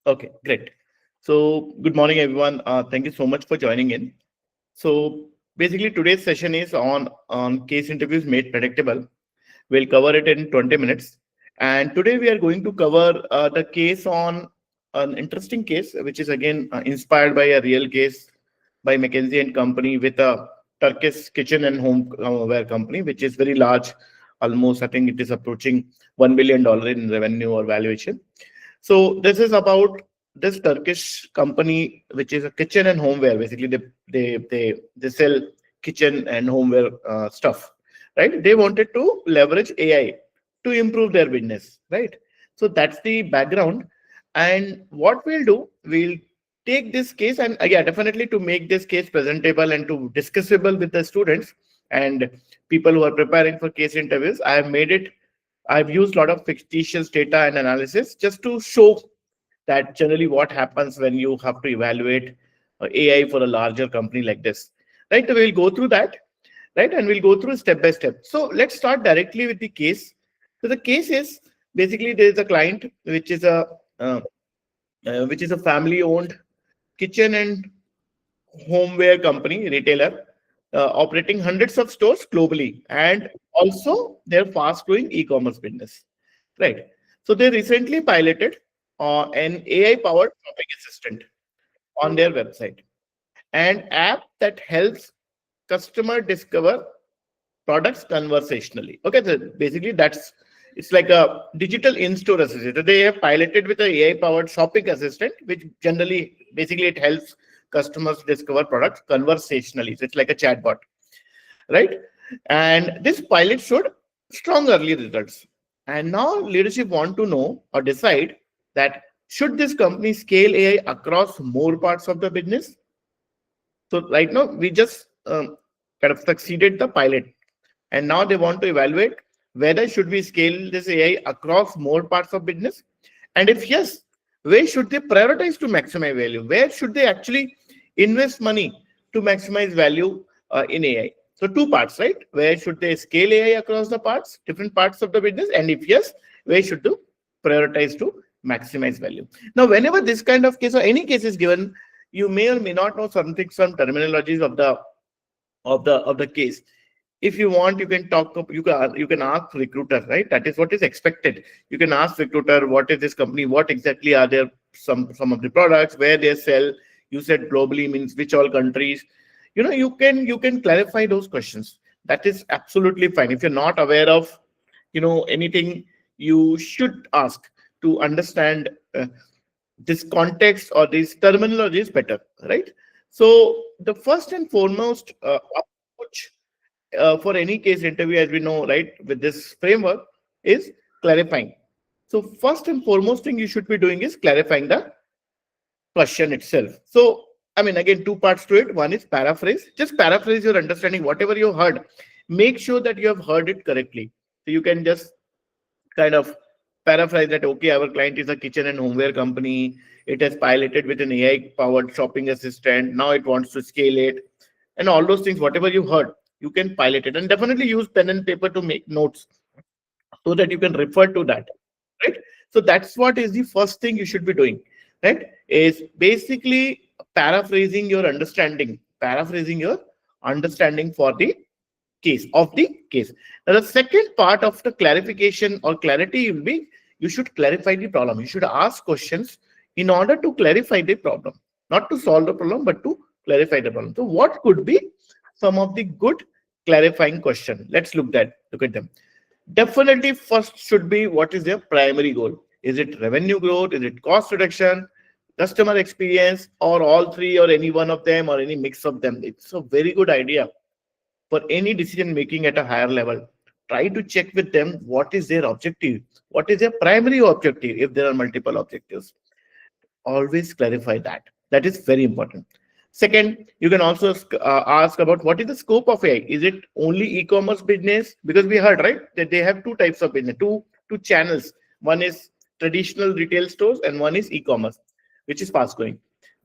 Okay, great. So, good morning, everyone. Thank you so much for joining in. So, basically, today's session is on case interviews made predictable. We'll cover it in 20 minutes. And today we are going to cover the case on an interesting case, which is again inspired by a real case by McKinsey and Company with a Turkish kitchen and homeware company, which is very large. Almost, I think it is approaching $1 billion in revenue or valuation. So this is about this Turkish company, which is a kitchen and homeware. Basically, they sell kitchen and homeware stuff, right? They wanted to leverage AI to improve their business, right? So that's the background. And what we'll do, we'll take this case and yeah, definitely to make this case presentable and to discussable with the students and people who are preparing for case interviews. I've used a lot of fictitious data and analysis just to show that generally what happens when you have to evaluate AI for a larger company like this. Right, so we'll go through that, right, and we'll go through step by step. So let's start directly with the case. So the case is basically there is a client uh, which is a family-owned kitchen and homeware company retailer operating hundreds of stores globally and also their fast-growing e-commerce business. Right. So they recently piloted an AI-powered shopping assistant on their website, an app that helps customer discover products conversationally. Okay, so basically it's like a digital in-store assistant. They have piloted with a AI-powered shopping assistant, which generally basically it helps customers discover products conversationally. So it's like a chatbot, right? And this pilot showed strong early results. And now leadership want to know or decide that should this company scale AI across more parts of the business. So right now we just kind of succeeded the pilot, and now they want to evaluate whether should we scale this AI across more parts of business, and if yes, where should they prioritize to maximize value? Where should they actually invest money to maximize value in AI? So two parts, right? Where should they scale AI across the parts, different parts of the business, and if yes, where should they prioritize to maximize value? Now, whenever this kind of case or any case is given, you may or may not know some terminologies of the case. If you want, you can you can ask recruiter, right? That is what is expected. You can ask recruiter, what is this company, what exactly are their some of the products, where they sell. You said globally means which all countries. You can clarify those questions. That is absolutely fine. If you're not aware of anything, you should ask to understand this context or these terminologies better, right? So the first and foremost approach for any case interview, as we know, right, with this framework, is clarifying. So first and foremost thing you should be doing is clarifying the question itself. So, I mean, again, two parts to it. One is paraphrase. Just paraphrase your understanding, whatever you heard. Make sure that you have heard it correctly. So you can just kind of paraphrase that, okay, our client is a kitchen and homeware company. It has piloted with an AI powered shopping assistant. Now it wants to scale it. And all those things, whatever you heard, you can pilot it. And definitely use pen and paper to make notes so that you can refer to that, right? So that's what is the first thing you should be doing, right? Is basically paraphrasing your understanding for the case. Now the second part of the clarification or clarity will be, you should clarify the problem. You should ask questions in order to clarify the problem, not to solve the problem but to clarify the problem. So what could be some of the good clarifying question? Let's look at them. Definitely, first should be, what is their primary goal? Is it revenue growth? Is it cost reduction, customer experience, or all three, or any one of them, or any mix of them? It's a very good idea for any decision making at a higher level. Try to check with them what is their objective, what is their primary objective if there are multiple objectives. Always clarify that. That is very important. Second, you can also ask about what is the scope of AI. Is it only e-commerce business? Because we heard, right, that they have two types of business, two channels. One is traditional retail stores and one is e-commerce, which is fast growing.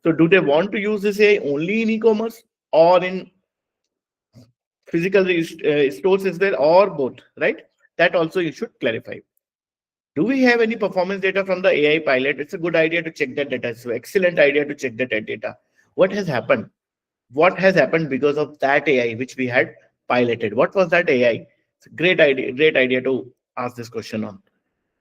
So do they want to use this AI only in e-commerce or in physical stores as well, or both, right? That also you should clarify. Do we have any performance data from the AI pilot? It's a good idea to check that data. So excellent idea to check that data. What has happened? What has happened because of that AI which we had piloted? What was that AI? It's a great idea to ask this question on.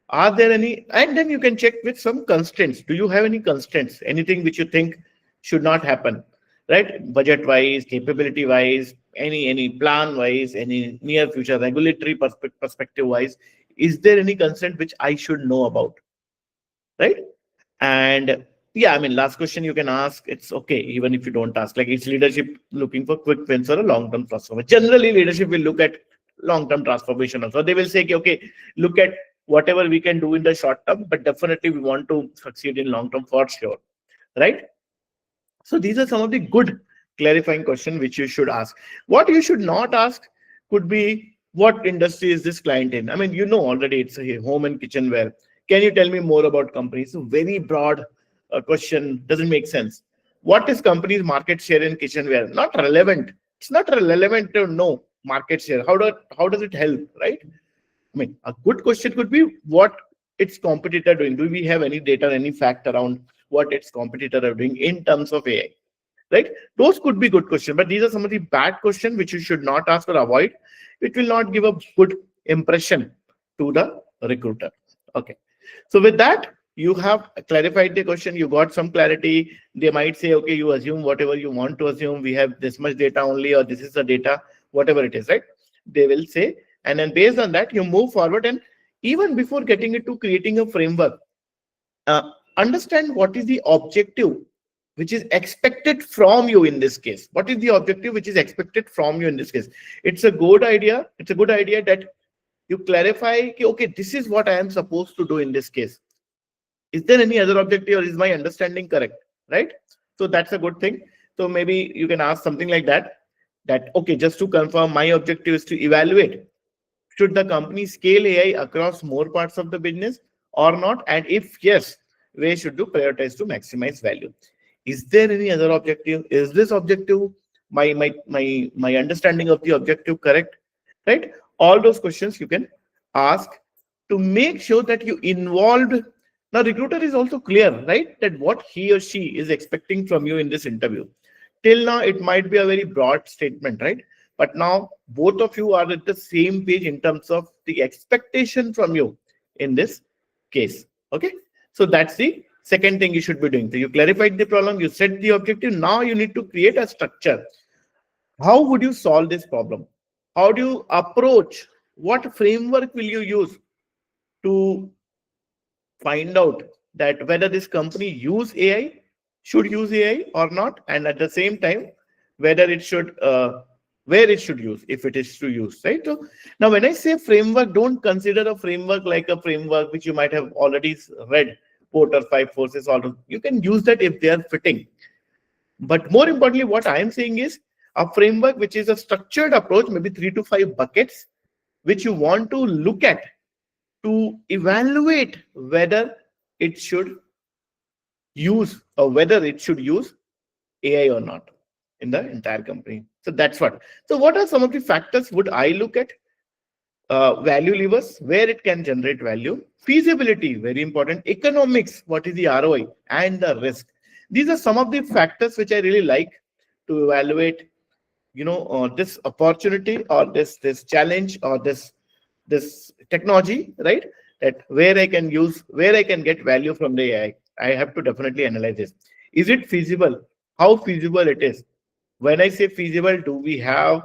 Are there any, and then you can check with some constraints. Do you have any constraints? Anything which you think should not happen, right? Budget wise, capability wise, any plan wise, any near future regulatory perspective wise, is there any constraint which I should know about, right? And yeah, I mean, last question you can ask, it's okay, even if you don't ask, like it's leadership looking for quick wins or a long-term transformation. Generally, leadership will look at long-term transformation also. They will say, okay, look at whatever we can do in the short term, but definitely we want to succeed in long term for sure, right? So these are some of the good clarifying questions which you should ask. What you should not ask could be, what industry is this client in? I mean, you know already it's a home and kitchenware. Can you tell me more about companies? So very broad question, doesn't make sense. What is company's market share in kitchenware? Not relevant. It's not relevant to know market share. How does it help, right? I mean, a good question could be, what its competitor doing. Do we have any data, any fact around what its competitor are doing in terms of AI? Right? Those could be good questions, but these are some of the bad questions which you should not ask or avoid. It will not give a good impression to the recruiter. Okay. So with that, you have clarified the question, you got some clarity. They might say, okay, you assume whatever you want to assume. We have this much data only, or this is the data, whatever it is, right? They will say, and then based on that, you move forward. And even before getting into creating a framework, understand what is the objective which is expected from you in this case. What is the objective which is expected from you in this case? It's a good idea. It's a good idea that you clarify, okay, this is what I am supposed to do in this case. Is there any other objective, or is my understanding correct? Right? So that's a good thing. So maybe you can ask something like that, okay, just to confirm, my objective is to evaluate, should the company scale AI across more parts of the business or not? And if yes, where should you prioritize to maximize value? Is there any other objective? Is this objective, my understanding of the objective correct? Right? All those questions you can ask to make sure that you involved. Now, recruiter is also clear, right, that what he or she is expecting from you in this interview. Till now, it might be a very broad statement, right? But now both of you are at the same page in terms of the expectation from you in this case. Okay. So that's the second thing you should be doing. So you clarified the problem, you set the objective. Now you need to create a structure. How would you solve this problem? How do you approach? What framework will you use to find out that whether this company should use AI or not, and at the same time, whether it should, where it should use, if it is to use, right? So now when I say framework, don't consider a framework like a framework which you might have already read, Porter 5 forces, all those. You can use that if they are fitting. But more importantly, what I am saying is a framework which is a structured approach, maybe 3 to 5 buckets, which you want to look at to evaluate whether it should use, or whether it should use AI or not in the entire company. So that's what. So what are some of the factors would I look at? Value levers, where it can generate value. Feasibility, very important. Economics, what is the ROI, and the risk. These are some of the factors which I really like to evaluate, this opportunity, or this challenge, or this technology, right? That where I can use, where I can get value from the AI. I have to definitely analyze this. Is it feasible? How feasible it is? When I say feasible, do we have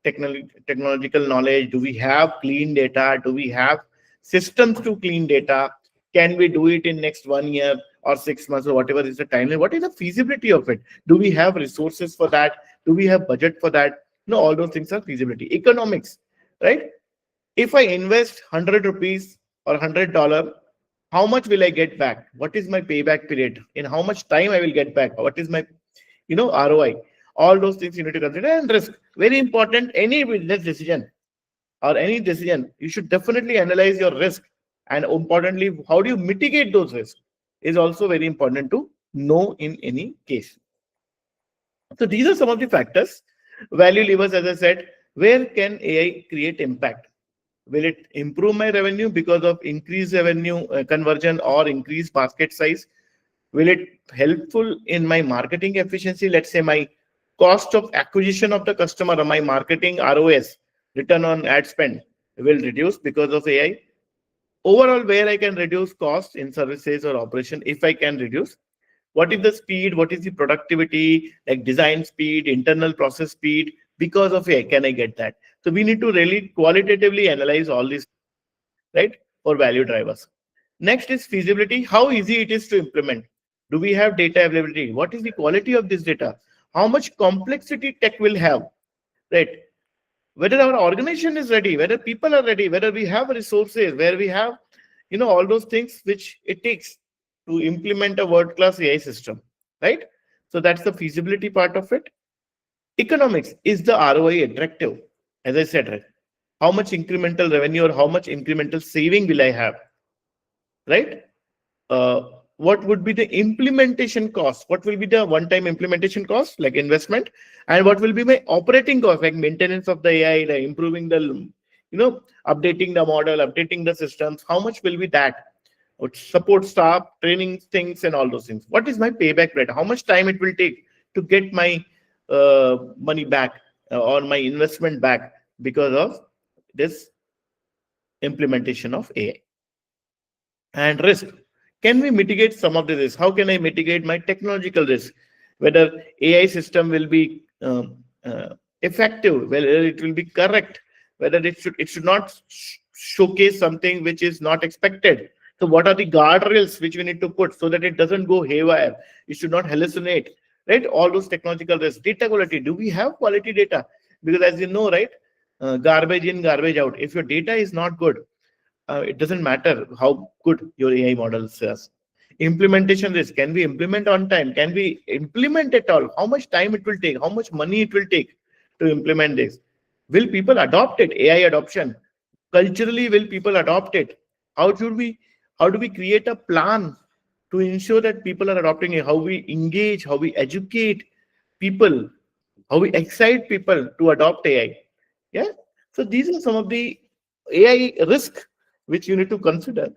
technological knowledge? Do we have clean data? Do we have systems to clean data? Can we do it in next 1 year or 6 months, or whatever is the timeline? What is the feasibility of it? Do we have resources for that? Do we have budget for that? No, all those things are feasibility. Economics, right? If I invest 100 rupees or $100, how much will I get back? What is my payback period? In how much time I will get back? What is my, ROI? All those things you need to consider. And risk, very important. Any business decision or any decision, you should definitely analyze your risk. And importantly, how do you mitigate those risks is also very important to know in any case. So these are some of the factors. Value levers, as I said, where can AI create impact? Will it improve my revenue because of increased revenue conversion or increased basket size? Will it helpful in my marketing efficiency? Let's say my cost of acquisition of the customer or my marketing ROS, return on ad spend, will reduce because of AI. Overall, where I can reduce cost in services or operation, if I can reduce, what is the speed, what is the productivity, like design speed, internal process speed, because of AI, can I get that? So we need to really qualitatively analyze all these, right, for value drivers. Next is feasibility, how easy it is to implement. Do we have data availability? What is the quality of this data? How much complexity tech will have, right? Whether our organization is ready, whether people are ready, whether we have resources, where we have, all those things which it takes to implement a world-class AI system, right? So that's the feasibility part of it. Economics, is the ROI attractive? As I said, right? How much incremental revenue or how much incremental saving will I have, right? uh, what would be the implementation cost? What will be the one-time implementation cost, like investment, and what will be my operating cost, like maintenance of the AI, like improving the, updating the model, updating the systems? How much will be that? Support staff, training things, and all those things. What is my payback rate? How much time it will take to get my money back or my investment back because of this implementation of AI? And risk, can we mitigate some of the risk? How can I mitigate my technological risk? Whether AI system will be effective, whether it will be correct, whether it should not showcase something which is not expected. So what are the guardrails which we need to put so that it doesn't go haywire? It should not hallucinate, right? All those technological risks. Data quality, do we have quality data? Because as you know, right, garbage in, garbage out. If your data is not good, it doesn't matter how good your AI model says. Implementation risk, can we implement on time? Can we implement at all? How much time it will take? How much money it will take to implement this? Will people adopt it? AI adoption. Culturally, will people adopt it? How should we, how do we create a plan to ensure that people are adopting it? How we engage, how we educate people, how we excite people to adopt AI. Yeah. So these are some of the AI risk which you need to consider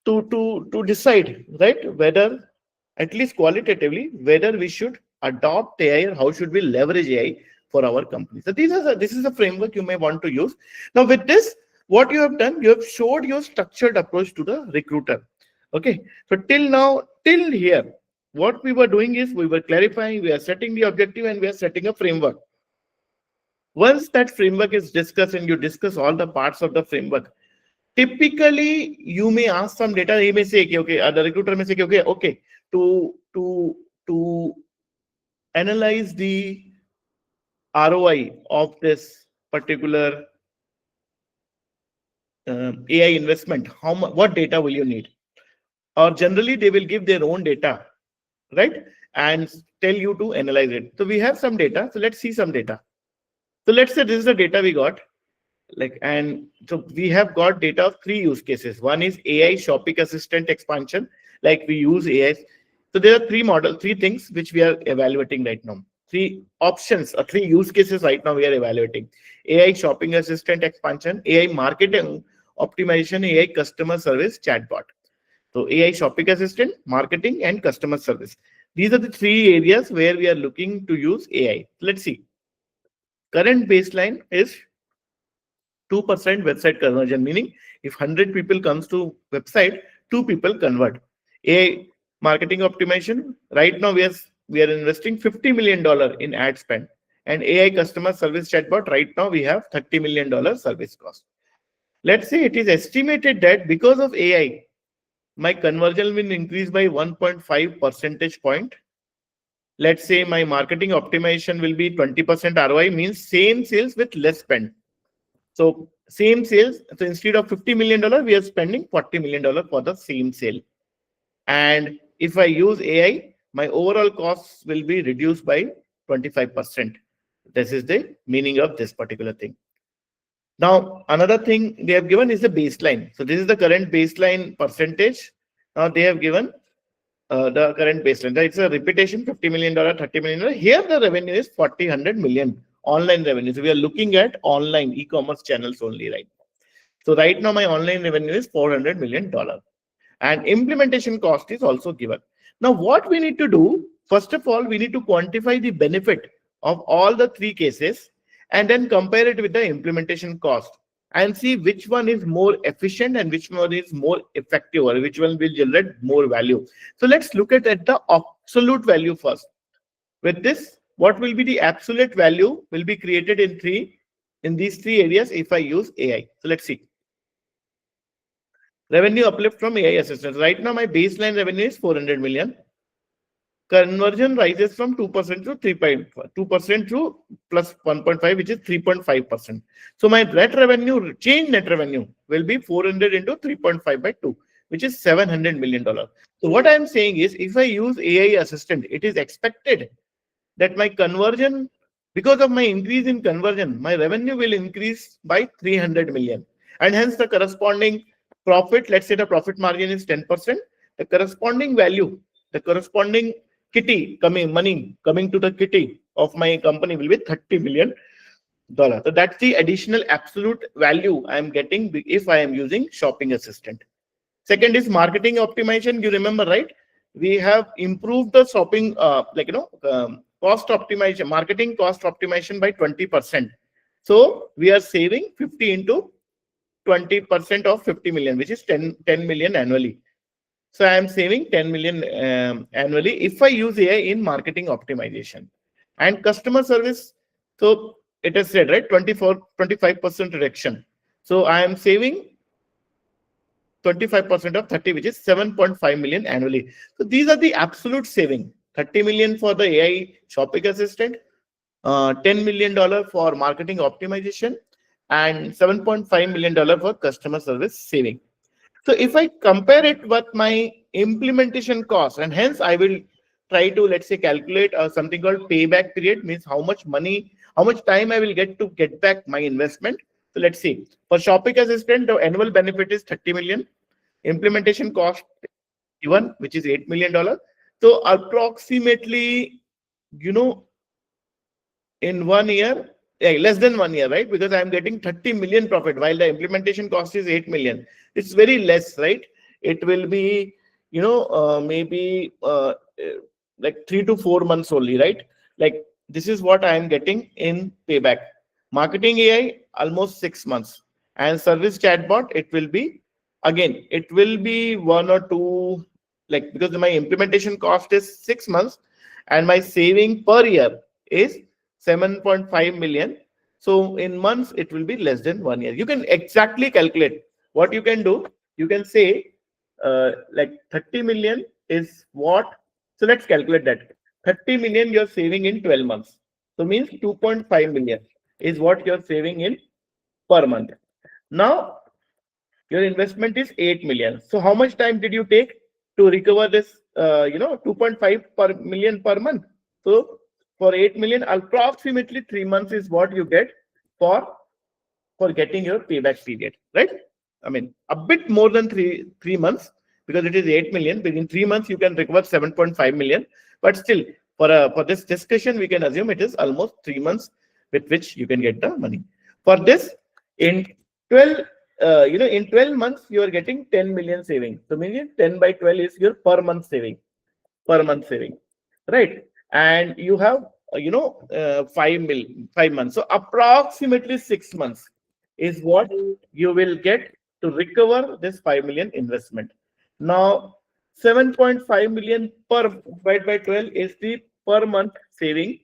to decide, right, whether, at least qualitatively, whether we should adopt AI or how should we leverage AI for our company. So this is a framework you may want to use. Now with this, what you have done, you have showed your structured approach to the recruiter. Okay. So till now, till here, what we were doing is we were clarifying, we are setting the objective, and we are setting a framework. Once that framework is discussed and you discuss all the parts of the framework, typically you may ask some data. He may say, okay, the recruiter may say, okay, to analyze the ROI of this particular AI investment, what data will you need? Or generally they will give their own data, right, and tell you to analyze it. So we have some data. So let's see some data. So let's say this is the data we got. And so we have got data of 3 use cases. One is AI shopping assistant expansion, like we use AI. So there are 3 things which we are evaluating right now. 3 options or 3 use cases right now we are evaluating: AI shopping assistant expansion, AI marketing optimization, AI customer service chatbot. So AI shopping assistant, marketing, and customer service. These are the 3 areas where we are looking to use AI. Let's see. Current baseline is 2% website conversion, meaning if 100 people comes to website, 2 people convert. AI marketing optimization, right now we are investing $50 million in ad spend. And AI customer service chatbot, right now we have $30 million service cost. Let's say it is estimated that because of AI, my conversion will increase by 1.5 percentage point. Let's say my marketing optimization will be 20% ROI, means same sales with less spend. So same sales. So instead of $50 million, we are spending $40 million for the same sale. And if I use AI, my overall costs will be reduced by 25%. This is the meaning of this particular thing. Now, another thing they have given is the baseline. So this is the current baseline percentage. Now they have given the current baseline. It's a repetition, $50 million, $30 million. Here the revenue is 40, 100 million online revenue. So we are looking at online e-commerce channels only, right? So right now my online revenue is $400 million, and implementation cost is also given. Now what we need to do, first of all, we need to quantify the benefit of all the three cases and then compare it with the implementation cost and see which one is more efficient and which one is more effective, or which one will generate more value. So let's look at the absolute value first. With this, what will be the absolute value will be created in these three areas if I use AI. So let's see. Revenue uplift from AI assistance. Right now, my baseline revenue is 400 million. Conversion rises from 2% to 3.2% to plus 1.5, which is 3.5%. So my net revenue, change net revenue will be 400 into 3.5 by 2, which is $700 million. So what I'm saying is, if I use AI assistant, it is expected that my conversion, because of my increase in conversion, my revenue will increase by 300 million. And hence the corresponding profit, let's say the profit margin is 10%, the corresponding value, the corresponding money coming to the kitty of my company will be $30 million. So that's the additional absolute value I am getting if I am using shopping assistant. Second is marketing optimization. You remember, right? We have improved the shopping, cost optimization, marketing cost optimization by 20%. So we are saving 50 into 20% of 50 million, which is 10 million annually. So I am saving 10 million annually if I use AI in marketing optimization. And customer service, so it is said, right, 25% reduction. So I am saving 25% of 30, which is 7.5 million annually. So these are the absolute saving. 30 million for the AI shopping assistant, $10 million for marketing optimization, and $7.5 million for customer service saving. So if I compare it with my implementation cost, and hence I will try to, let's say, calculate something called payback period, means how much money, how much time I will get to get back my investment. So let's see. For shopping assistant, the annual benefit is 30 million. Implementation cost given, which is $8 million. So approximately, in 1 year, less than 1 year, right? Because I'm getting 30 million profit while the implementation cost is 8 million. It's very less, right? It will be, maybe like 3 to 4 months only, right? Like this is what I am getting in payback. Marketing AI, almost 6 months. And service chatbot, it will be, again, it will be 1 or 2, like, because my implementation cost is 6 months and my saving per year is 7.5 million. So in months, it will be less than 1 year. You can exactly calculate. What you can do, you can say like 30 million is what. So let's calculate that. 30 million you're saving in 12 months. So means 2.5 million is what you're saving in per month. Now, your investment is 8 million. So how much time did you take to recover this, 2.5 per million per month? So for 8 million, approximately 3 months is what you get for getting your payback period, right? I mean, a bit more than three months, because it is 8 million. Within 3 months, you can recover 7.5 million. But still, for this discussion, we can assume it is almost 3 months with which you can get the money. For this, in 12, in 12 months, you are getting 10 million saving. So meaning 10 by 12 is your per month saving, right? And you have 5 months. So approximately 6 months is what you will get to recover this 5 million investment. Now 7.5 million per divided by 12 is the per month saving.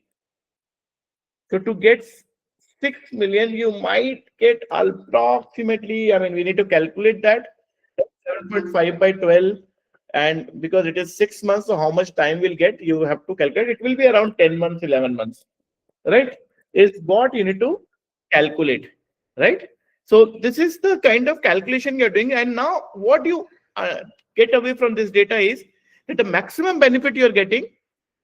So to get 6 million, you might get approximately, I mean, we need to calculate that 7.5 by 12, and because it is 6 months, so how much time we'll get, you have to calculate. It will be around 10 months, 11 months, right? Is what you need to calculate, right? So this is the kind of calculation you're doing. And now what you get away from this data is that the maximum benefit you're getting,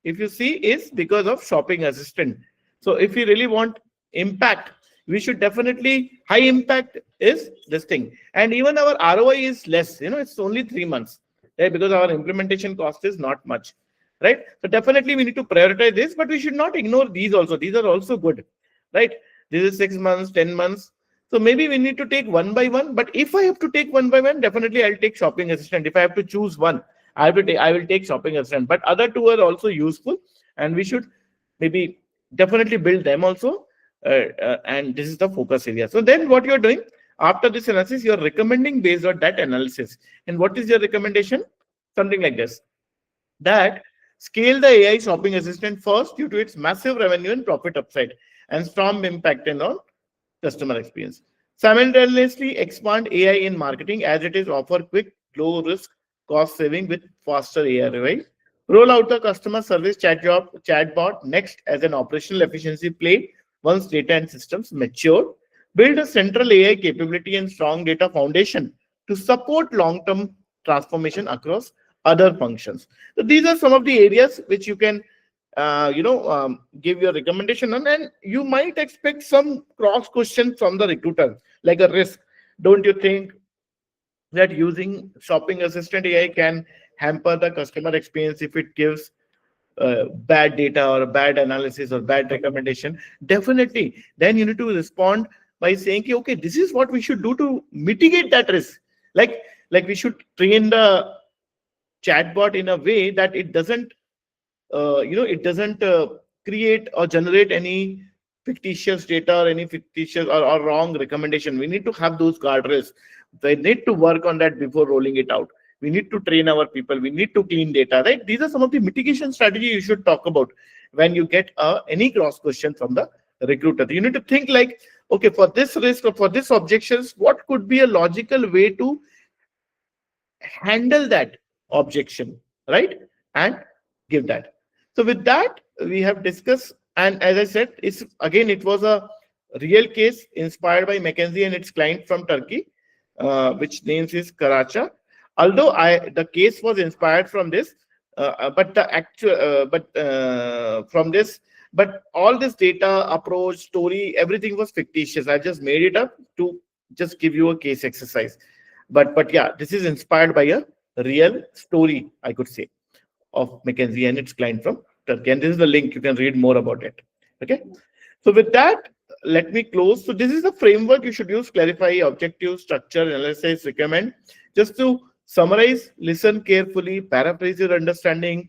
if you see, is because of shopping assistant. So if you really want impact, we should definitely, high impact is this thing. And even our ROI is less, it's only 3 months, right? Because our implementation cost is not much, right? So definitely we need to prioritize this, but we should not ignore these also. These are also good, right? This is 6 months, 10 months. So maybe we need to take one by one. But if I have to take one by one, definitely I'll take shopping assistant. If I have to choose one, I will take shopping assistant. But other two are also useful, and we should maybe definitely build them also. And this is the focus area. So then what you're doing after this analysis, you're recommending based on that analysis. And what is your recommendation? Something like this: that scale the AI shopping assistant first due to its massive revenue and profit upside and strong impact on customer experience. Simultaneously expand AI in marketing as it is offer quick, low risk, cost saving with faster AI ROI. Roll out the customer service chatbot next as an operational efficiency play once data and systems mature. Build a central AI capability and strong data foundation to support long-term transformation across other functions. So these are some of the areas which you can give your recommendation on, and you might expect some cross questions from the recruiter, like a risk. Don't you think that using shopping assistant AI can hamper the customer experience if it gives bad data or bad analysis or bad recommendation? Definitely. Then you need to respond by saying, okay, this is what we should do to mitigate that risk. Like we should train the chatbot in a way that it doesn't create or generate any fictitious data or any fictitious or wrong recommendation. We need to have those guardrails. They need to work on that before rolling it out. We need to train our people. We need to clean data, right? These are some of the mitigation strategy you should talk about when you get any cross question from the recruiter. You need to think like, okay, for this risk or for this objections, what could be a logical way to handle that objection, right? And give that. So with that, we have discussed, and as I said, it was a real case inspired by McKinsey and its client from Turkey, which names is Karacha. Although the case was inspired from this, but the actual, from this, but all this data, approach, story, everything was fictitious. I just made it up to just give you a case exercise. But yeah, this is inspired by a real story, I could say, of McKinsey and its client from Turkey. And this is the link. You can read more about it. Okay. So with that, let me close. So this is the framework you should use: clarify, objective, structure, analysis, recommend. Just to summarize, listen carefully, paraphrase your understanding,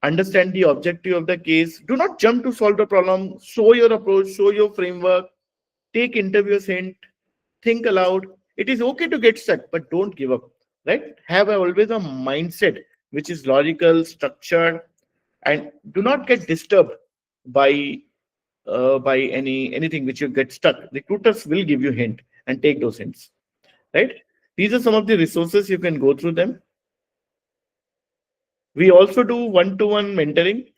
understand the objective of the case. Do not jump to solve the problem. Show your approach, show your framework, take interviews hint, think aloud. It is okay to get stuck, but don't give up, right? Have always a mindset which is logical, structured, and do not get disturbed by anything which you get stuck. Recruiters will give you hint and take those hints, right? These are some of the resources. You can go through them. We also do one-to-one mentoring,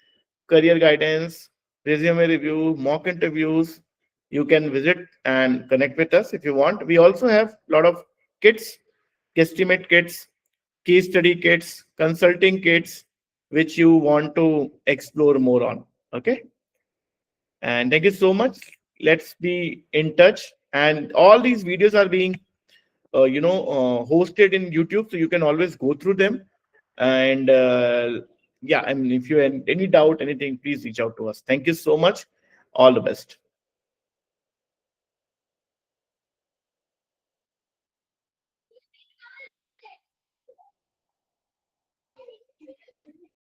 career guidance, resume review, mock interviews. You can visit and connect with us if you want. We also have a lot of kits, guesstimate kits, case study kits, consulting kits, which you want to explore more on. Okay. And thank you so much. Let's be in touch. And all these videos are being, hosted in YouTube, so you can always go through them. And yeah, I mean, if you have any doubt, anything, please reach out to us. Thank you so much. All the best.